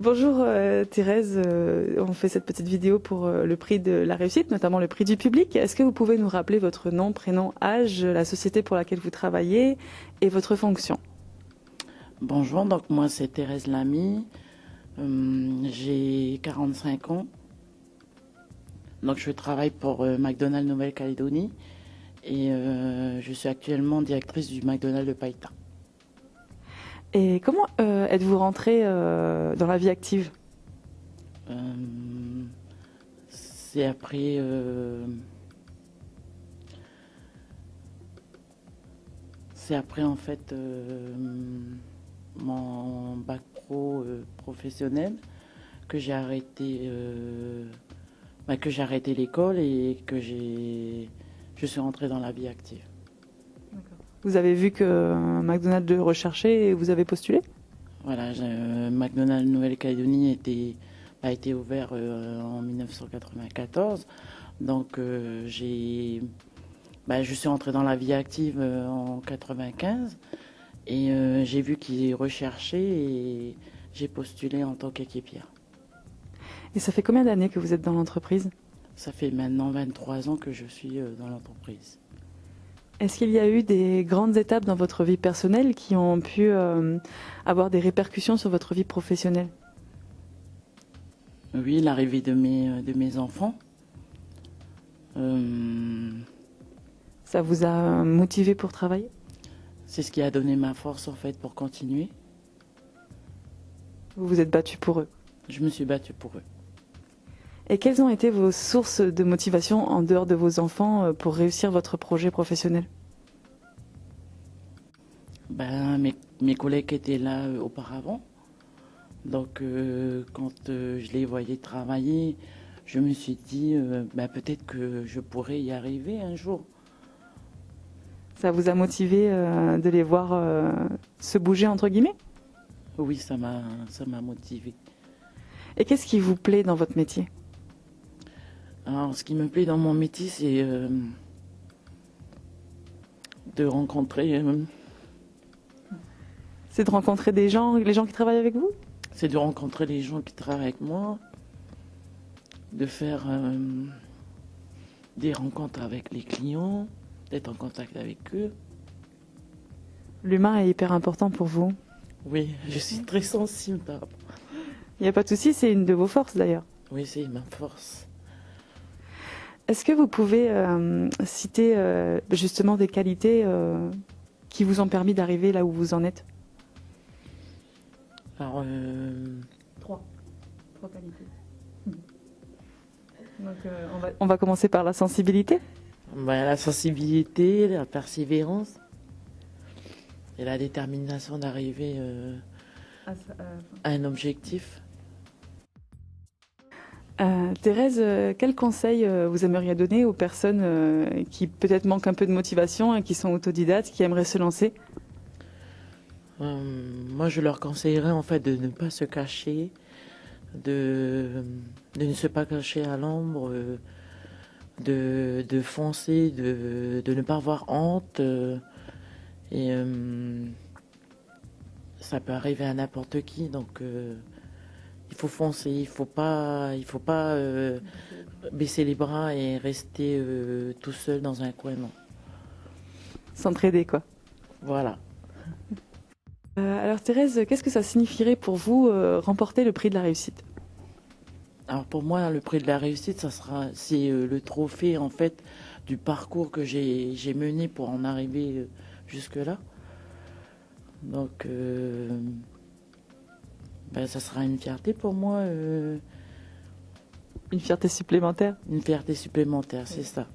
Bonjour Thérèse, on fait cette petite vidéo pour le prix de la réussite, notamment le prix du public. Est-ce que vous pouvez nous rappeler votre nom, prénom, âge, la société pour laquelle vous travaillez et votre fonction? Bonjour, donc moi c'est Thérèse Lamy, j'ai 45 ans, donc je travaille pour McDonald's Nouvelle-Calédonie et je suis actuellement directrice du McDonald's de Païta. Et comment êtes-vous rentrée dans la vie active? Euh, c'est après, en fait mon bac pro professionnel que j'ai arrêté, que j'ai arrêté l'école et je suis rentrée dans la vie active. Vous avez vu que McDonald's le recherchait et vous avez postulé? Voilà, McDonald's Nouvelle-Calédonie a été ouvert en 1994. Donc je suis entrée dans la vie active en 95 et j'ai vu qu'il recherchait et j'ai postulé en tant qu'équipière. Et ça fait combien d'années que vous êtes dans l'entreprise? Ça fait maintenant 23 ans que je suis dans l'entreprise. Est-ce qu'il y a eu des grandes étapes dans votre vie personnelle qui ont pu avoir des répercussions sur votre vie professionnelle? Oui, l'arrivée de mes enfants. Ça vous a motivé pour travailler? C'est ce qui a donné ma force en fait pour continuer. Vous vous êtes battu pour eux? Je me suis battue pour eux. Et quelles ont été vos sources de motivation en dehors de vos enfants pour réussir votre projet professionnel? Mes collègues étaient là auparavant. Donc quand je les voyais travailler, je me suis dit peut-être que je pourrais y arriver un jour. Ça vous a motivé de les voir se bouger entre guillemets? Oui, ça m'a motivé. Et qu'est-ce qui vous plaît dans votre métier? Alors, ce qui me plaît dans mon métier, c'est de rencontrer. C'est de rencontrer des gens, les gens qui travaillent avec vous? C'est de rencontrer les gens qui travaillent avec moi, de faire des rencontres avec les clients, d'être en contact avec eux. L'humain est hyper important pour vous? Oui, je suis très sensible. Il n'y a pas de souci, c'est une de vos forces d'ailleurs. Oui, c'est ma force. Est-ce que vous pouvez citer justement des qualités qui vous ont permis d'arriver là où vous en êtes? Alors, Trois qualités. Donc, on va commencer par la sensibilité. La sensibilité, la persévérance et la détermination d'arriver à un objectif. Thérèse, quel conseil vous aimeriez donner aux personnes qui peut-être manquent un peu de motivation et qui sont autodidactes, qui aimeraient se lancer? Moi, je leur conseillerais en fait de ne pas se cacher, de ne se pas cacher à l'ombre, de foncer, de ne pas avoir honte. Et ça peut arriver à n'importe qui, donc il faut foncer, il faut pas baisser les bras et rester tout seul dans un coin, non. S'entraider, quoi. Voilà. Alors Thérèse, qu'est-ce que ça signifierait pour vous remporter le prix de la réussite? Alors pour moi, le prix de la réussite, c'est le trophée en fait du parcours que j'ai mené pour en arriver jusque-là. Donc ça sera une fierté pour moi. Une fierté supplémentaire? Une fierté supplémentaire, c'est ça.